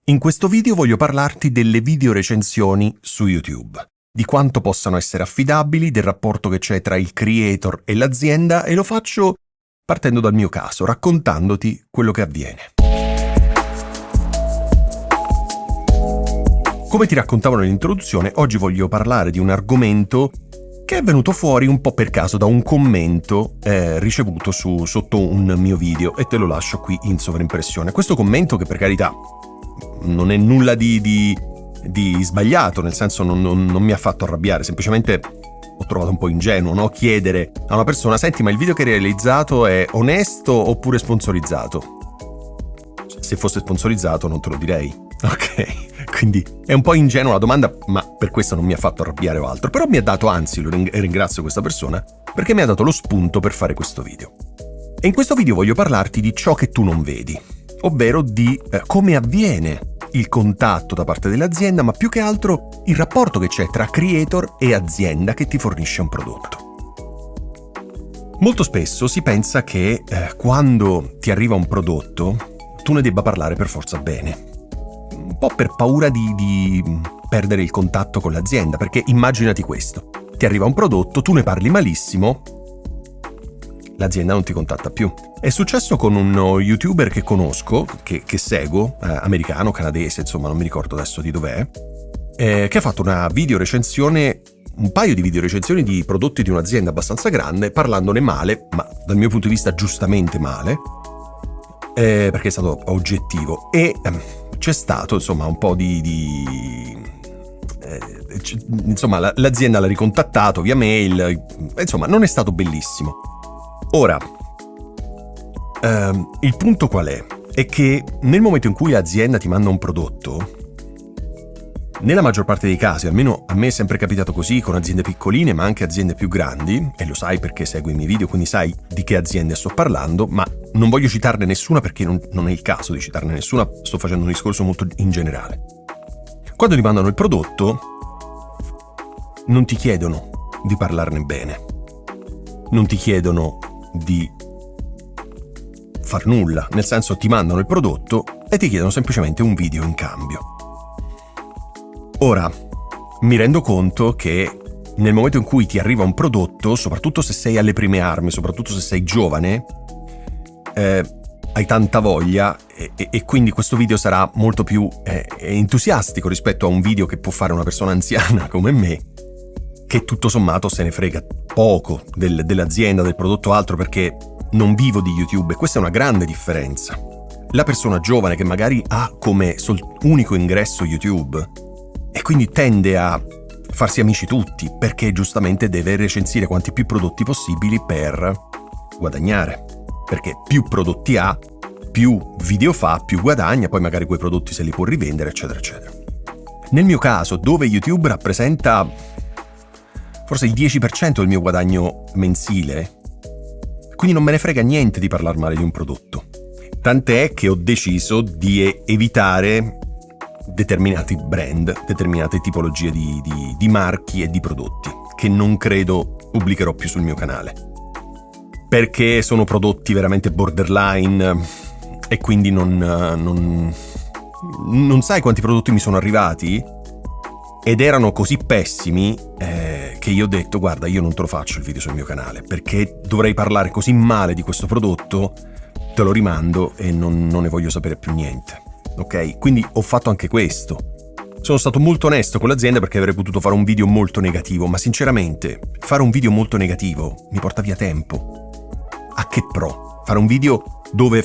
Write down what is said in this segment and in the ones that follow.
In questo video voglio parlarti delle video recensioni su YouTube, di quanto possano essere affidabili, del rapporto che c'è tra il creator e l'azienda, e lo faccio partendo dal mio caso, raccontandoti quello che avviene. Come ti raccontavo nell'introduzione, oggi voglio parlare di un argomento che è venuto fuori un po' per caso da un commento ricevuto sotto un mio video, e te lo lascio qui in sovraimpressione. Questo commento, che per carità non è nulla di sbagliato, nel senso non mi ha fatto arrabbiare, semplicemente ho trovato un po' ingenuo, no? Chiedere a una persona: senti, ma il video che hai realizzato è onesto oppure sponsorizzato? Se fosse sponsorizzato non te lo direi, ok? Quindi è un po' ingenua la domanda, ma per questo non mi ha fatto arrabbiare o altro. Però mi ha dato, anzi, ringrazio questa persona, perché mi ha dato lo spunto per fare questo video. E in questo video voglio parlarti di ciò che tu non vedi, ovvero di come avviene il contatto da parte dell'azienda, ma più che altro il rapporto che c'è tra creator e azienda che ti fornisce un prodotto. Molto spesso si pensa che quando ti arriva un prodotto tu ne debba parlare per forza bene, un po' per paura di perdere il contatto con l'azienda, perché immaginati questo: ti arriva un prodotto, tu ne parli malissimo, l'azienda non ti contatta più. È successo con uno youtuber che conosco, che seguo, americano, canadese, insomma non mi ricordo adesso di dov'è, che ha fatto un paio di video recensioni di prodotti di un'azienda abbastanza grande, parlandone male, ma dal mio punto di vista giustamente male, perché è stato oggettivo, e c'è stato insomma un po' insomma l'azienda l'ha ricontattato via mail, insomma non è stato bellissimo. Ora, il punto qual è? È che nel momento in cui l'azienda ti manda un prodotto, nella maggior parte dei casi, almeno a me è sempre capitato così con aziende piccoline ma anche aziende più grandi, e lo sai perché segui i miei video, quindi sai di che aziende sto parlando, ma non voglio citarne nessuna perché non è il caso di citarne nessuna, sto facendo un discorso molto in generale. Quando ti mandano il prodotto non ti chiedono di parlarne bene, non ti chiedono di far nulla, nel senso ti mandano il prodotto e ti chiedono semplicemente un video in cambio. Ora, mi rendo conto che nel momento in cui ti arriva un prodotto, soprattutto se sei alle prime armi, soprattutto se sei giovane, hai tanta voglia e quindi questo video sarà molto più entusiastico rispetto a un video che può fare una persona anziana come me, che tutto sommato se ne frega poco dell'azienda, del prodotto, altro, perché non vivo di YouTube, e questa è una grande differenza. La persona giovane che magari ha come unico ingresso YouTube e quindi tende a farsi amici tutti, perché giustamente deve recensire quanti più prodotti possibili per guadagnare, perché più prodotti ha, più video fa, più guadagna, poi magari quei prodotti se li può rivendere, eccetera eccetera. Nel mio caso, dove YouTube rappresenta forse il 10% del mio guadagno mensile, quindi non me ne frega niente di parlare male di un prodotto. Tant'è che ho deciso di evitare determinati brand, determinate tipologie di marchi e di prodotti, che non credo pubblicherò più sul mio canale, perché sono prodotti veramente borderline, e quindi non sai quanti prodotti mi sono arrivati ed erano così pessimi che io ho detto: guarda, io non te lo faccio il video sul mio canale, perché dovrei parlare così male di questo prodotto, te lo rimando e non ne voglio sapere più niente, ok? Quindi ho fatto anche questo. Sono stato molto onesto con l'azienda, perché avrei potuto fare un video molto negativo, ma sinceramente fare un video molto negativo mi porta via tempo. A che pro? Fare un video dove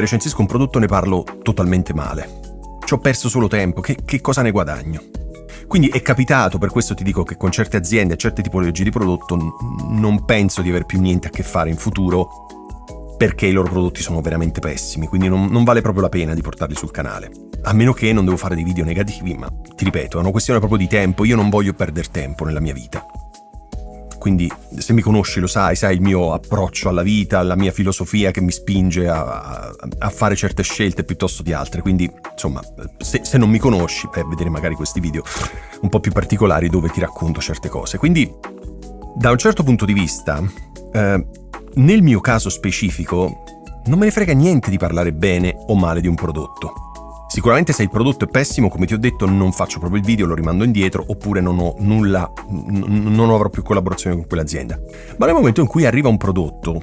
recensisco un prodotto, ne parlo totalmente male. Ci ho perso solo tempo, che cosa ne guadagno? Quindi è capitato, per questo ti dico che con certe aziende e certe tipologie di prodotto non penso di aver più niente a che fare in futuro, perché i loro prodotti sono veramente pessimi, quindi non vale proprio la pena di portarli sul canale, a meno che non devo fare dei video negativi, ma ti ripeto, è una questione proprio di tempo, io non voglio perdere tempo nella mia vita. Quindi se mi conosci lo sai il mio approccio alla vita, la mia filosofia che mi spinge a fare certe scelte piuttosto di altre. Quindi insomma, se non mi conosci, vai a vedere magari questi video un po' più particolari dove ti racconto certe cose. Quindi da un certo punto di vista, nel mio caso specifico, non me ne frega niente di parlare bene o male di un prodotto. Sicuramente se il prodotto è pessimo, come ti ho detto, non faccio proprio il video, lo rimando indietro, oppure non ho nulla, non avrò più collaborazione con quell'azienda. Ma nel momento in cui arriva un prodotto,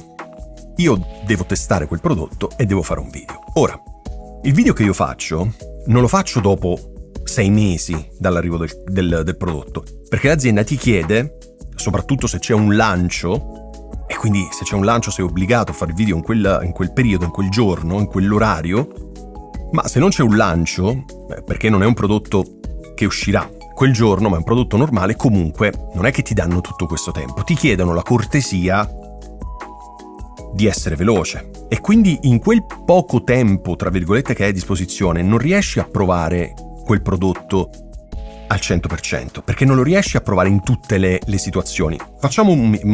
io devo testare quel prodotto e devo fare un video. Ora, il video che io faccio non lo faccio dopo 6 mesi dall'arrivo del prodotto, perché l'azienda ti chiede, soprattutto se c'è un lancio, e quindi se c'è un lancio sei obbligato a fare il video in quel periodo, in quel giorno, in quell'orario. Ma se non c'è un lancio, perché non è un prodotto che uscirà quel giorno, ma è un prodotto normale, comunque non è che ti danno tutto questo tempo, ti chiedono la cortesia di essere veloce. E quindi in quel poco tempo, tra virgolette, che hai a disposizione, non riesci a provare quel prodotto al 100%, perché non lo riesci a provare in tutte le situazioni. Facciamo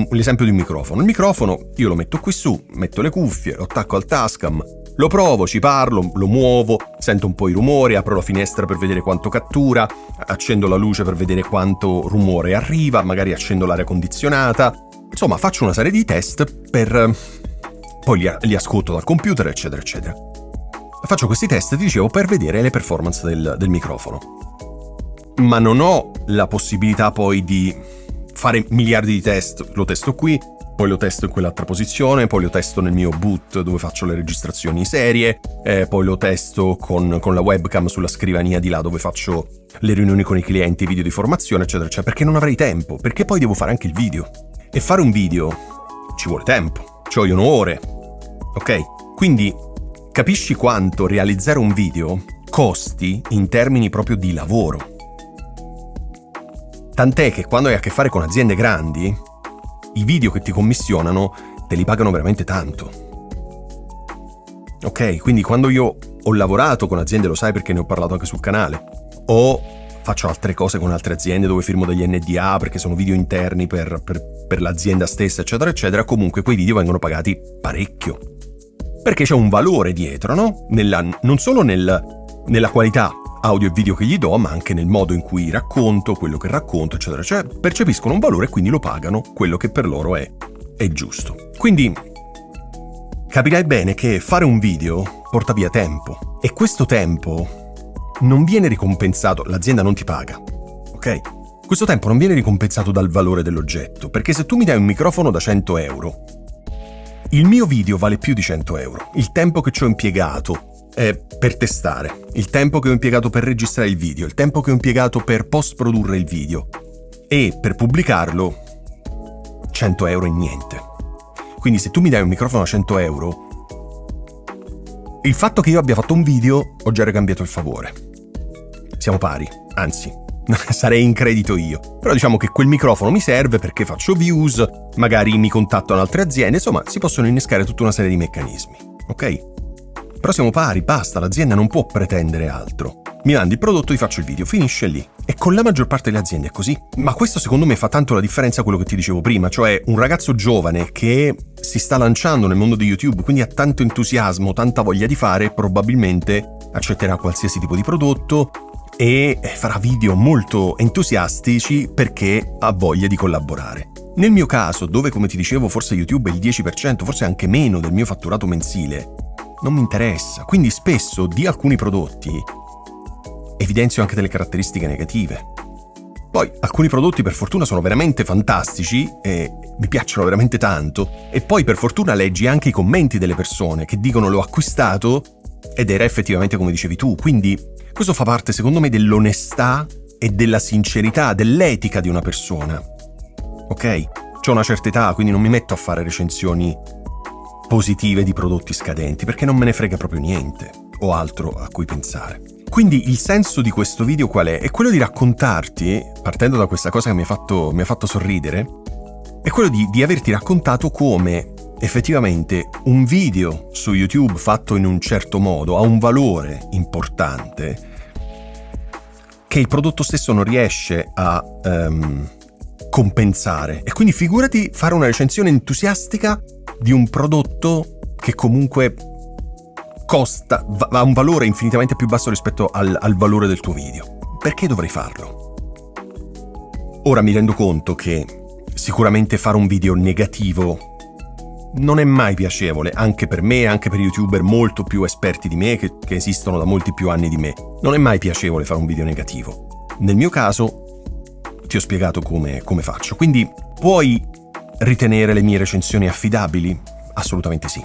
l'esempio di un microfono. Il microfono io lo metto qui su, metto le cuffie, lo attacco al Tascam, lo provo, ci parlo, lo muovo, sento un po' i rumori, apro la finestra per vedere quanto cattura, accendo la luce per vedere quanto rumore arriva, magari accendo l'aria condizionata. Insomma, faccio una serie di test poi li ascolto dal computer, eccetera, eccetera. Faccio questi test, ti dicevo, per vedere le performance del microfono. Ma non ho la possibilità poi di fare miliardi di test. Lo testo qui, poi lo testo in quell'altra posizione, poi lo testo nel mio boot dove faccio le registrazioni serie, poi lo testo con la webcam sulla scrivania di là dove faccio le riunioni con i clienti, video di formazione, eccetera, eccetera, perché non avrei tempo, perché poi devo fare anche il video. E fare un video ci vuole tempo, ci vogliono ore, ok? Quindi capisci quanto realizzare un video costi in termini proprio di lavoro. Tant'è che quando hai a che fare con aziende grandi, i video che ti commissionano te li pagano veramente tanto. Ok, quindi quando io ho lavorato con aziende, lo sai perché ne ho parlato anche sul canale, o faccio altre cose con altre aziende dove firmo degli NDA perché sono video interni per l'azienda stessa, eccetera, eccetera, comunque quei video vengono pagati parecchio. Perché c'è un valore dietro, no? Non solo nella qualità audio e video che gli do, ma anche nel modo in cui racconto, quello che racconto, eccetera. Cioè, percepiscono un valore e quindi lo pagano quello che per loro è giusto. Quindi capirai bene che fare un video porta via tempo e questo tempo non viene ricompensato, l'azienda non ti paga, ok? Questo tempo non viene ricompensato dal valore dell'oggetto, perché se tu mi dai un microfono da 100 euro, il mio video vale più di 100 euro. Il tempo che ci ho impiegato per testare, il tempo che ho impiegato per registrare il video, il tempo che ho impiegato per post-produrre il video e per pubblicarlo, 100 euro è niente. Quindi se tu mi dai un microfono a 100 euro, il fatto che io abbia fatto un video ho già ricambiato il favore. Siamo pari, anzi, sarei in credito io. Però diciamo che quel microfono mi serve perché faccio views, magari mi contattano altre aziende, insomma si possono innescare tutta una serie di meccanismi, ok? Però siamo pari, basta, l'azienda non può pretendere altro. Mi mandi il prodotto, ti faccio il video, finisce lì. E con la maggior parte delle aziende è così. Ma questo secondo me fa tanto la differenza a quello che ti dicevo prima, cioè un ragazzo giovane che si sta lanciando nel mondo di YouTube, quindi ha tanto entusiasmo, tanta voglia di fare, probabilmente accetterà qualsiasi tipo di prodotto e farà video molto entusiastici perché ha voglia di collaborare. Nel mio caso, dove come ti dicevo forse YouTube è il 10%, forse anche meno del mio fatturato mensile, non mi interessa, quindi spesso di alcuni prodotti evidenzio anche delle caratteristiche negative. Poi alcuni prodotti per fortuna sono veramente fantastici e mi piacciono veramente tanto e poi per fortuna leggi anche i commenti delle persone che dicono l'ho acquistato ed era effettivamente come dicevi tu, quindi questo fa parte secondo me dell'onestà e della sincerità, dell'etica di una persona. Ok? C'ho una certa età, quindi non mi metto a fare recensioni positive di prodotti scadenti perché non me ne frega proprio niente, ho altro a cui pensare. Quindi il senso di questo video qual è? È quello di raccontarti, partendo da questa cosa che mi ha fatto sorridere, è quello di averti raccontato come effettivamente un video su YouTube fatto in un certo modo ha un valore importante che il prodotto stesso non riesce a compensare. E quindi figurati fare una recensione entusiastica di un prodotto che comunque ha un valore infinitamente più basso rispetto al valore del tuo video. Perché dovrei farlo? Ora mi rendo conto che sicuramente fare un video negativo non è mai piacevole, anche per me, anche per youtuber molto più esperti di me, che esistono da molti più anni di me. Non è mai piacevole fare un video negativo. Nel mio caso ti ho spiegato come faccio, quindi puoi ritenere le mie recensioni affidabili? Assolutamente sì.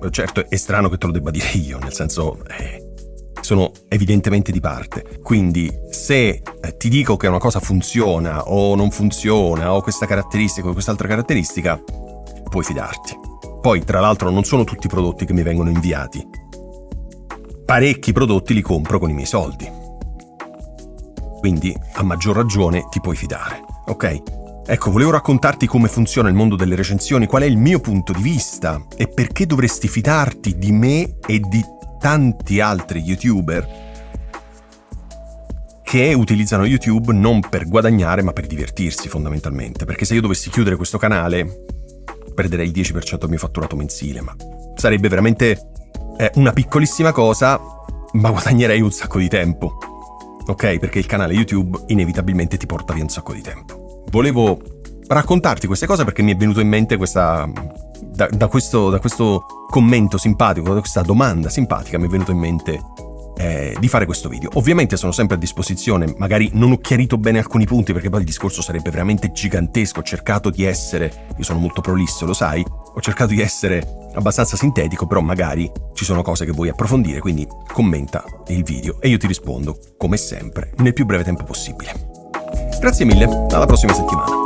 Certo, è strano che te lo debba dire io, nel senso, sono evidentemente di parte. Quindi se ti dico che una cosa funziona o non funziona, o questa caratteristica o quest'altra caratteristica, puoi fidarti. Poi, tra l'altro, non sono tutti i prodotti che mi vengono inviati. Parecchi prodotti li compro con i miei soldi. Quindi, a maggior ragione, ti puoi fidare, ok? Ecco, volevo raccontarti come funziona il mondo delle recensioni, qual è il mio punto di vista e perché dovresti fidarti di me e di tanti altri youtuber che utilizzano YouTube non per guadagnare ma per divertirsi fondamentalmente. Perché se io dovessi chiudere questo canale perderei il 10% del mio fatturato mensile, ma sarebbe veramente una piccolissima cosa, ma guadagnerei un sacco di tempo, ok? Perché il canale YouTube inevitabilmente ti porta via un sacco di tempo. Volevo raccontarti queste cose perché mi è venuto in mente da questo commento simpatico, da questa domanda simpatica mi è venuto in mente di fare questo video. Ovviamente sono sempre a disposizione, magari non ho chiarito bene alcuni punti perché poi il discorso sarebbe veramente gigantesco. Ho cercato di essere, io sono molto prolisso, lo sai, ho cercato di essere abbastanza sintetico, però magari ci sono cose che vuoi approfondire, quindi commenta il video e io ti rispondo, come sempre, nel più breve tempo possibile. Grazie mille, alla prossima settimana.